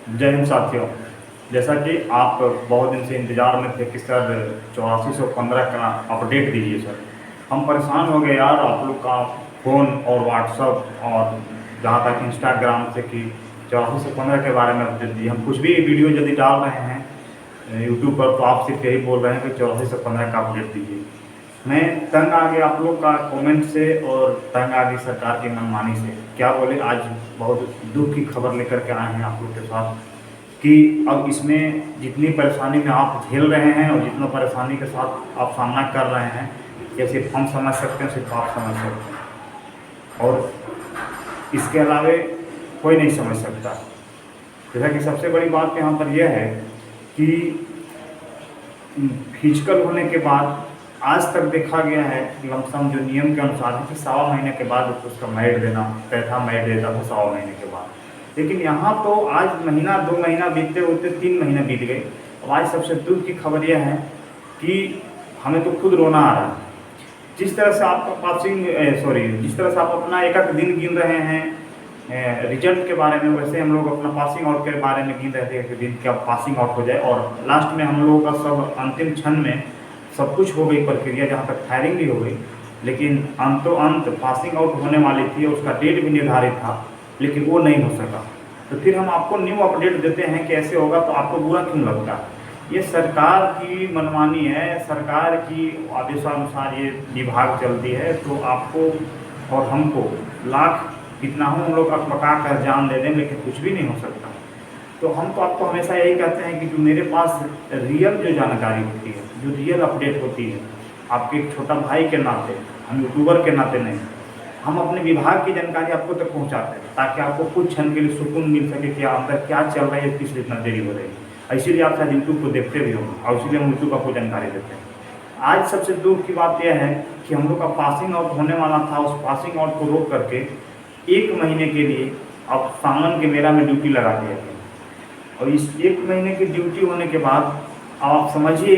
जय हिंद साथियों। जैसा कि आप बहुत दिन से इंतज़ार में थे कि सर 8415 का अपडेट दीजिए सर। हम परेशान हो गए यार, आप लोग का फ़ोन और व्हाट्सअप और जहाँ तक इंस्टाग्राम से कि 8415 के बारे में अपडेट दीजिए। हम कुछ भी वीडियो यदि डाल रहे हैं यूट्यूब पर तो आप सिर्फ यही बोल रहे हैं कि 8415 का अपडेट दीजिए। मैं तंग आ गया आप लोग का कमेंट से और तंग आ गई सरकार की मनमानी से। क्या बोले, आज बहुत दुख की खबर लेकर के आए हैं आप लोग के साथ कि अब इसमें जितनी परेशानी में आप झेल रहे हैं और जितना परेशानी के साथ आप सामना कर रहे हैं, ये सिर्फ हम समझ सकते हैं, सिर्फ आप समझ सकते हैं और इसके अलावे कोई नहीं समझ सकता। जैसा कि सबसे बड़ी बात यहाँ पर यह है कि फिजिकल होने के बाद आज तक देखा गया है लमसम जो नियम के अनुसार है कि 1.25 महीने के बाद उसका मैरिट देना तय था, मैरिट देता था 1.25 महीने के बाद। लेकिन यहाँ तो आज महीना 2 महीना बीतते होते 3 महीने बीत गए। और आज सबसे दुख की खबर यह है कि हमें तो खुद रोना आ रहा है। जिस तरह से आपका जिस तरह से आप अपना एक एक दिन गिन रहे हैं रिजल्ट के बारे में, वैसे हम लोग अपना पासिंग आउट के बारे में गिन रहे थे कि दिन क्या पासिंग आउट हो जाए। और लास्ट में हम लोगों का सब अंतिम क्षण में सब कुछ हो गई प्रक्रिया, जहाँ तक फायरिंग भी हो गई, लेकिन अंत पासिंग आउट होने वाली थी और उसका डेट भी निर्धारित था, लेकिन वो नहीं हो सका। तो फिर हम आपको न्यू अपडेट देते हैं कि ऐसे होगा, तो आपको बुरा क्यों लगता है? ये सरकार की मनमानी है, सरकार की आदेशानुसार ये विभाग चलती है। तो आपको और हमको लाख कितना हो हम लोग अकबका कर जान दे दें, लेकिन कुछ भी नहीं हो सकता। तो हम तो आपको हमेशा यही कहते हैं कि जो मेरे पास रियल जो जानकारी होती है, जो रियल अपडेट होती है, आपके एक छोटा भाई के नाते, हम यूट्यूबर के नाते नहीं, हम अपने विभाग की जानकारी आपको तक पहुंचाते हैं ताकि आपको कुछ क्षण के लिए सुकून मिल सके कि अंदर क्या चल रहा है, किस लिए इतना देरी हो रही है। इसीलिए आप शायद यूट्यूब को देखते भी होंगे और इसीलिए हम यूट्यूब आपको जानकारी देते हैं। आज सबसे दुख की बात यह है कि हम लोग का पासिंग आउट होने वाला था, उस पासिंग आउट को रोक करके 1 महीने के लिए अब सावन के मेला में ड्यूटी लगा दिया गया। और इस 1 महीने की ड्यूटी होने के बाद आप समझिए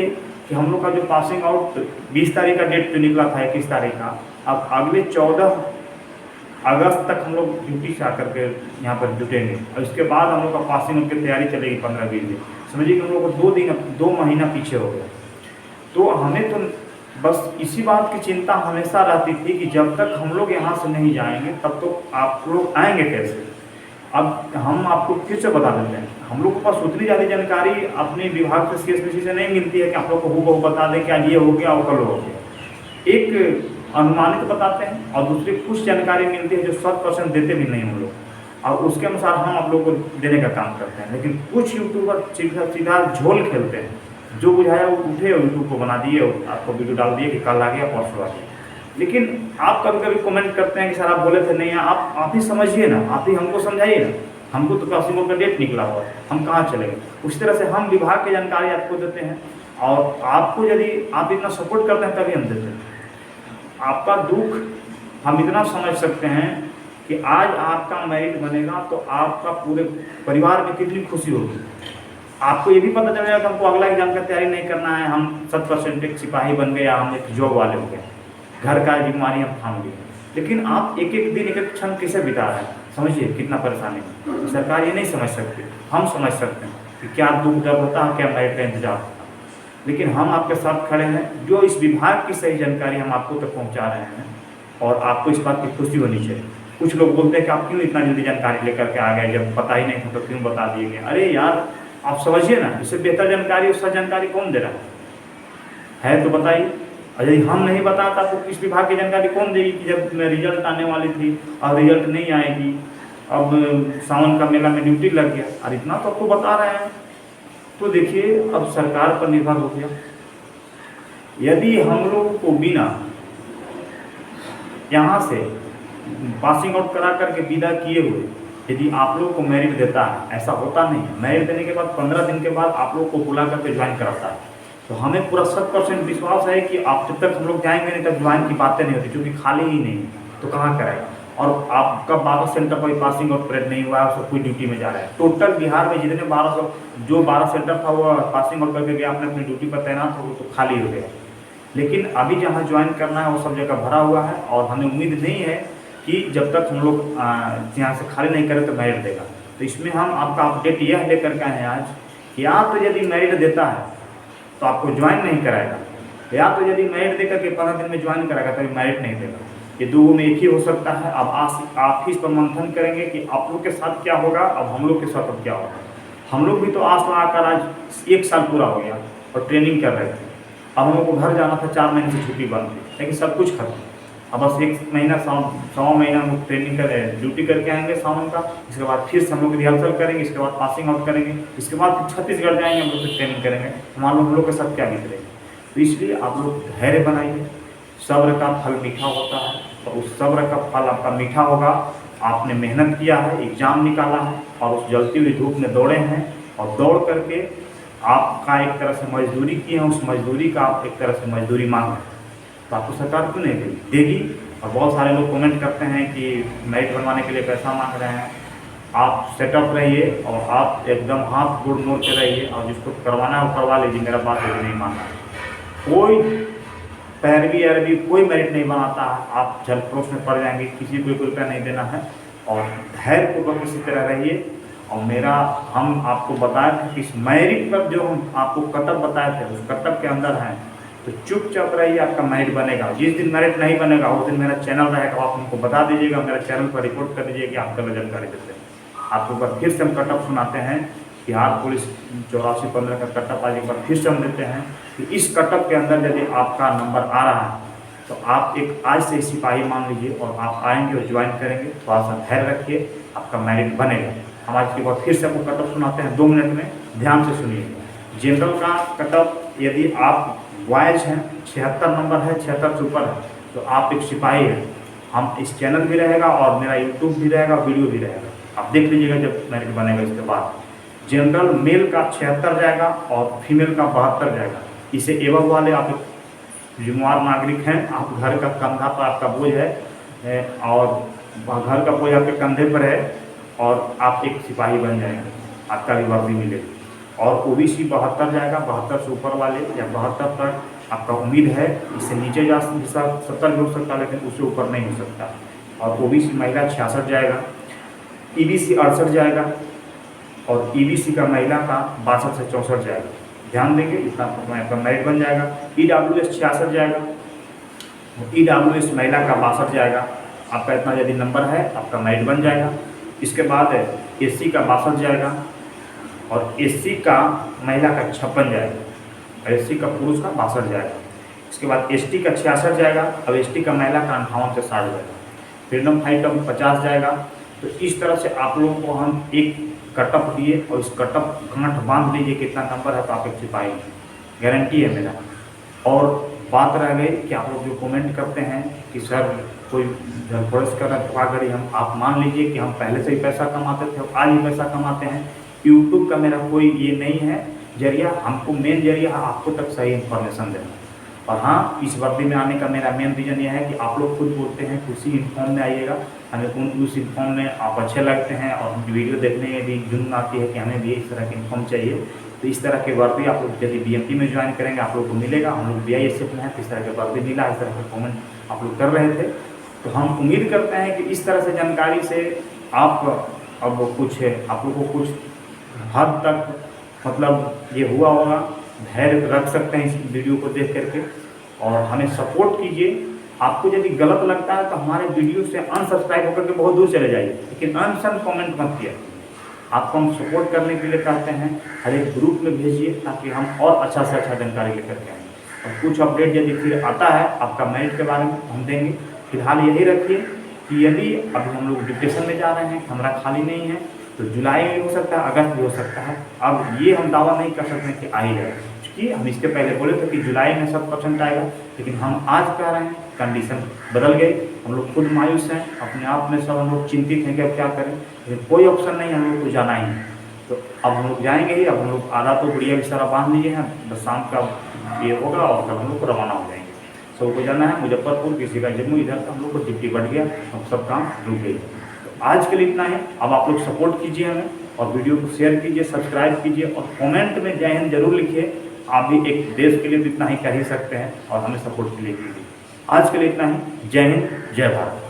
कि हम लोग का जो पासिंग आउट 20 तारीख का डेट जो निकला था, 21 तारीख का, अब अगले 14 अगस्त तक हम लोग ड्यूटी से आकर के यहाँ पर जुटेंगे और इसके बाद हम लोग का पासिंग आउट की तैयारी चलेगी 15-20 दिन। समझिए कि हम लोग को 2 महीना पीछे हो गया। तो हमें तो बस इसी बात की चिंता हमेशा रहती थी कि जब तक हम लोग यहाँ से नहीं जाएंगे तब तो आप लोग आएंगे कैसे। अब हम आपको फिर से बता देते हैं, हम लोग के पास उतनी ज़्यादा जानकारी अपने विभाग से CSPC से नहीं मिलती है कि आप लोग को हूबहू बता दें कि आज ये हो गया और कल हो गया। एक अनुमानित बताते हैं और दूसरी कुछ जानकारी मिलती है जो 100% देते भी नहीं हम लोग, और उसके अनुसार हम आप लोग को देने का काम करते हैं। लेकिन कुछ यूट्यूबर सीधा झोल खेलते हैं, जो बुझाया वो उठे और यूट्यूब को बना दिए और आपको वीडियो डाल दिए कि कल आ गया परसों आ गया। लेकिन आप कभी कभी कमेंट करते हैं कि सर आप बोले थे नहीं, आप ही समझिए ना, आप ही हमको समझाइए ना, हमको तो पासिंग आउट का डेट निकला हुआ है, हम कहाँ चलेंगे। उस तरह से हम विभाग की जानकारी आपको देते हैं और आपको यदि आप इतना सपोर्ट करते हैं तभी हम देते हैं। आपका दुख हम इतना समझ सकते हैं कि आज आपका मेरिट बनेगा तो आपका पूरे परिवार में कितनी खुशी होगी। आपको ये भी पता चलेगा कि हमको अगला एग्जाम का तैयारी नहीं करना है, हम 100% एक सिपाही बन गए या हम एक जॉब वाले हो गए, घर का जिम्मेदारी हम थाम लिए। लेकिन आप एक एक दिन एक एक क्षण कैसे बिता रहे हैं, समझिए कितना परेशानी है। सरकार ये नहीं समझ सकती, हम समझ सकते हैं कि क्या दुख दर्द होता है, क्या मेरिट का इंतजार होता है। लेकिन हम आपके साथ खड़े हैं, जो इस विभाग की सही जानकारी हम आपको तक पहुँचा रहे हैं और आपको इस बात की खुशी होनी चाहिए। कुछ लोग बोलते हैं कि आप क्यों इतना जल्दी जानकारी लेकर के आ गए, जब पता ही नहीं था तो क्यों बता दिए गए। अरे यार आप समझिए ना, इससे बेहतर जानकारी, उसका जानकारी कौन दे रहा है तो बताइए। और यदि हम नहीं बताता तो इस विभाग की जानकारी कौन देगी कि जब रिजल्ट आने वाली थी और रिजल्ट नहीं आएगी, अब सावन का मेला में ड्यूटी लग गया और इतना तो आपको बता रहे हैं। तो देखिए अब सरकार पर निर्भर हो गया। यदि हम लोग को बिना यहाँ से पासिंग आउट करा करके विदा किए हुए यदि आप लोग को मेरिट देता है, ऐसा होता नहीं है। मेरिट देने के बाद 15 दिन के बाद आप लोग को बुला करके ज्वाइन कराता है। तो हमें पूरा 100% विश्वास है कि आप जब तक हम लोग जाएंगे नहीं तब ज्वाइन की बातें नहीं होती, क्योंकि खाली ही नहीं तो कहाँ कराएगा। और आपका 12 सेंटर पर पासिंग आउट परेड नहीं हुआ है, सब कोई ड्यूटी में जा रहा है। टोटल बिहार में जितने 12 सेंटर था वो पासिंग आउट करके गया, अपने अपनी ड्यूटी पर तैनात हो तो खाली हो गया। लेकिन अभी जहाँ ज्वाइन करना है वो सब जगह भरा हुआ है और हमें उम्मीद नहीं है कि जब तक हम लोग यहाँ से खाली नहीं करें तो मेरिट देगा। तो इसमें हम आपका अपडेट यह लेकर के आए हैं आज, या तो यदि मेरिट देता है तो आपको ज्वाइन नहीं कराएगा, या तो यदि मेरिट देकर के 15 दिन में ज्वाइन कराएगा तभी मेरिट नहीं देगा। ये दो में एक ही हो सकता है। अब आप इस पर मंथन करेंगे कि आप लोग के साथ क्या होगा, अब हम लोग के साथ अब क्या होगा। हम लोग भी तो आस लगाकर आज 1 साल पूरा हो गया और ट्रेनिंग कर रहे थे। अब हम लोग को घर जाना था, 4 महीने से छुट्टी बंद थी, लेकिन सब कुछ खत्म। अब बस 1 महीना 1.25 महीना हम लोग ट्रेनिंग ड्यूटी करके आएंगे सावन का। इसके बाद फिर से हम लोग रिहर्सल करेंगे, इसके बाद पासिंग आउट करेंगे, इसके बाद फिर छत्तीसगढ़ जाएंगे, हम लोग ट्रेनिंग करेंगे। हम लोग के साथ क्या बीत रहेगा। तो इसलिए आप लोग धैर्य बनाइए। सब्र का फल मीठा होता है, तो उस सब्र का फल आपका मीठा होगा। आपने मेहनत किया है, एग्ज़ाम निकाला है और उस जलती हुई धूप में दौड़े हैं और दौड़ करके आपका एक तरह से मजदूरी की है, उस मजदूरी का आप एक तरह से मजदूरी मांग रहे हैं, तो आपको सरकार क्यों नहीं देगी। और बहुत सारे लोग कमेंट करते हैं कि मेरिट बनवाने के लिए पैसा मांग रहे हैं। आप सेटअप रहिए और आप एकदम हाथ गोड़ मोड़ के रहिए और जिसको करवाना है वो करवा लीजिए। मेरा बात नहीं मानना, कोई पैरवी अरबी कोई मेरिट नहीं बनाता है। आप जलक्रोश में पड़ जाएंगे, किसी को 1 रुपया नहीं देना है और धैर्यपूर्वक इसी तरह रहिए। और हम आपको बताए थे कि इस मेरिट पर जो हम आपको कटअप बताए थे उस कटअप के अंदर हैं, तो चुपचाप रहिए, आपका मेरिट बनेगा। जिस दिन मेरिट नहीं बनेगा उस दिन मेरा चैनल रहेगा, आप हमको बता दीजिएगा, मेरा चैनल पर रिपोर्ट कर दीजिए कि आप गलत जानकारी देते हैं। आपको बार फिर से हम कटअप सुनाते हैं, बिहार पुलिस 8415 का कटअप आज एक बार फिर से हम देते हैं कि इस कटअप के अंदर यदि आपका नंबर आ रहा है तो आप एक आज से सिपाही मान लीजिए और आप आएंगे और ज्वाइन करेंगे। थोड़ा सा धैर्य रखिए, आपका मेरिट बनेगा। हम आज के बाद फिर से आपको कटअप सुनाते हैं 2 मिनट में, ध्यान से सुनिए। जनरल का कटअप, यदि आप बॉयज हैं, 76 नंबर है, 76 से ऊपर है, तो आप एक सिपाही हैं। हम इस चैनल भी रहेगा और मेरा यूट्यूब भी रहेगा, वीडियो भी रहेगा, आप देख लीजिएगा जब मेरिट बनेगा। इसके बाद जनरल मेल का 76 जाएगा और फीमेल का 72 जाएगा। इसे एवं वाले आप एक जिम्मेवार नागरिक हैं, आप घर का कंधा पर आपका बोझ है और घर का बोझ आपके कंधे पर है और आप एक सिपाही बन जाएंगे, आपका भी वर्दी मिलेगी। और ओबीसी 72 जाएगा, 72 से ऊपर वाले या 72 तक आपका उम्मीद है। इससे नीचे जा 70 भी हो सकता है, लेकिन उससे ऊपर नहीं हो सकता। और ओबीसी महिला 66 जाएगा, ईबीसी 68 जाएगा और ईबीसी का महिला का 62 से 64 जाएगा। ध्यान देंगे, इतना आपका मेरिट बन जाएगा। ईडब्ल्यूएस 66 जाएगा, ईडब्ल्यूएस महिला का 62 जाएगा। आपका इतना यदि नंबर है आपका मेरिट बन जाएगा। इसके बाद एससी का 62 जाएगा और एससी का महिला का 56 जाएगा और एससी का पुरुष का 62 जाएगा। इसके बाद एसटी का 66 जाएगा और एसटी का महिला का 58 से 60 जाएगा। फ्रीडम फाइटर 50 जाएगा। तो इस तरह से आप लोगों को हम एक कटअप दिए और इस कटअप गांठ बांध लीजिए कितना नंबर है तो आप एक सिपाही, गारंटी है मेरा। और बात रह गई कि आप लोग जो कमेंट करते हैं कि सर कोई जलफोर्स कर धोखाधड़ी, हम आप मान लीजिए कि हम पहले से ही पैसा कमाते थे और आज ही पैसा कमाते हैं। यूट्यूब का मेरा कोई ये नहीं है जरिया, हमको मेन जरिया है आपको तक सही इन्फॉर्मेशन देना। और हाँ, इस वर्दी में आने का मेरा मेन रीज़न यह है कि आप लोग खुद बोलते हैं उसी यूनिफॉर्म में आइएगा, हमें उस यूनिफॉर्म में आप अच्छे लगते हैं और वीडियो देखने में भी जुनून आती है कि हमें भी इस तरह की यूनिफॉर्म चाहिए। तो इस तरह के वर्दी आप लोग यदि बीएमपी में ज्वाइन करेंगे आप लोग को मिलेगा। हम लोग बीआईएसएफ में हैं, इस तरह के वर्दी मिला, इस तरह के कमेंट आप लोग कर रहे थे। तो हम उम्मीद करते हैं कि इस तरह से जानकारी से आप अब कुछ आप लोग को कुछ हद तक मतलब ये हुआ होगा, धैर्य रख सकते हैं इस वीडियो को देख करके और हमें सपोर्ट कीजिए। आपको यदि गलत लगता है तो हमारे वीडियो से अनसब्सक्राइब होकर के बहुत दूर चले जाइए, लेकिन अनसन कमेंट मत किया। आपको हम सपोर्ट करने के लिए कहते हैं, हर एक ग्रुप में भेजिए ताकि हम और अच्छा से अच्छा जानकारी लेकर के आएँ। और कुछ अपडेट यदि फिर आता है आपका मेरिट के बारे में हम देंगे। फिलहाल यही रखिए कि यदि अभी हम लोग डिप्रेशन में जा रहे हैं, कमरा खाली नहीं है, तो जुलाई में हो सकता है, अगस्त भी हो सकता है। अब ये हम दावा नहीं कर सकते कि आ ही जाए, क्योंकि हम इसके पहले बोले थे कि जुलाई में 100% आएगा, लेकिन हम आज कह रहे हैं कंडीशन बदल गई। हम लोग खुद मायूस हैं, अपने आप में सब हम लोग चिंतित हैं कि अब क्या करें, लेकिन कोई ऑप्शन नहीं है, हम लोग को जाना ही है। तो अब हम लोग जाएंगे ही। अब हम लोग आधा तो गुड़िया भी सारा बांध लिए हैं, बस शाम का ये होगा और कल हम लोग को रवाना हो जाएंगे। सबको जाना है मुजफ्फरपुर, किसी का जम्मू, इधर का हम लोग को डिप्टी बढ़ गया, अब सब काम रुक गई। तो आज के लिए इतना है। अब आप लोग सपोर्ट कीजिए हमें और वीडियो को शेयर कीजिए, सब्सक्राइब कीजिए और कमेंट में जय हिंद जरूर लिखिए। आप भी एक देश के लिए तो इतना ही कह ही सकते हैं और हमें सपोर्ट के लिए कीजिए। आज के लिए इतना ही। जय हिंद, जय भारत।